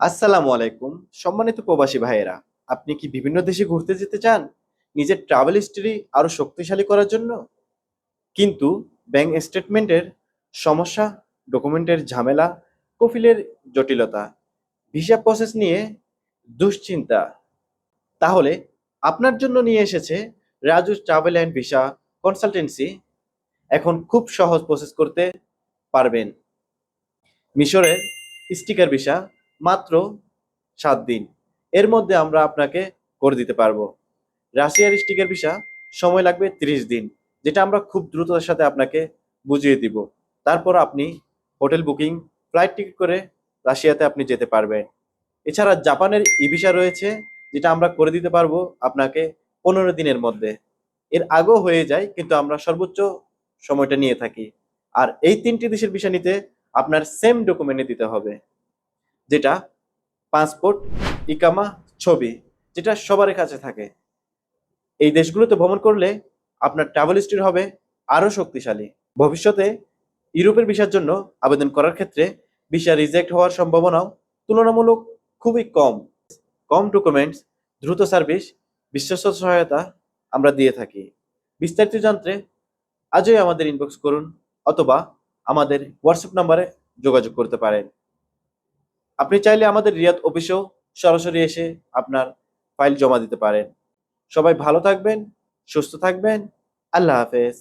আসসালামু আলাইকুম। সম্মানিত প্রবাসী ভাইয়েরা, আপনি কি বিভিন্ন দেশে ঘুরতে যেতে চান নিজের ট্রাভেল হিস্টরি আরো শক্তিশালী করার জন্য? কিন্তু ব্যাংক স্টেটমেন্টের সমস্যা, ডকুমেন্টের ঝামেলা, কফিলের জটিলতা, ভিসা প্রসেস নিয়ে দুশ্চিন্তা, তাহলে আপনার জন্য নিয়ে এসেছে Raju travel and visa consultancy. এখন খুব সহজ প্রসেস করতে পারবেন। মিশরের স্টিকার ভিসা মাত্র 7 দিন, এর মধ্যে আমরা আপনাকে করে দিতে পারবো। রাশিয়ার স্টিকার ভিসা সময় লাগবে 30 দিন, যেটা আমরা খুব দ্রুততার সাথে আপনাকে বুঝিয়ে দিব। তারপর আপনি হোটেল বুকিং, ফ্লাইট টিকিট করে রাশিয়াতে আপনি যেতে পারবেন। এছাড়া জাপানের ই ভিসা রয়েছে, যেটা আমরা করে দিতে পারবো আপনাকে 15 দিনের মধ্যে। এর আগেও হয়ে যায়, কিন্তু আমরা সর্বোচ্চ সময়টা নিয়ে থাকি। আর এই 3টি দেশের ভিসা নিতে আপনার সেম ডকুমেন্টে দিতে হবে, যেটা পাসপোর্ট, ইকামা, ছবি, যেটা সবার কাছে থাকে। এই দেশগুলোতে ভ্রমণ করলে আপনার ট্রাভেল হিস্ট্রি হবে আরো শক্তিশালী। ভবিষ্যতে ইউরোপের ভিসার জন্য আবেদন করার ক্ষেত্রে ভিসা রিজেক্ট হওয়ার সম্ভাবনাও তুলনামূলক খুবই কম। কম ডকুমেন্টস, দ্রুত সার্ভিস, বিশ্বস্ত সহায়তা আমরা দিয়ে থাকি। বিস্তারিত জানতে আজই আমাদের ইনবক্স করুন, অথবা আমাদের হোয়াটসঅ্যাপ নাম্বারে যোগাযোগ করতে পারেন। আপনি চাইলে আমাদের রিয়াদ অফিসেও সরাসরি এসে আপনার ফাইল জমা দিতে পারেন। সবাই ভালো থাকবেন, সুস্থ থাকবেন। আল্লাহ হাফেজ।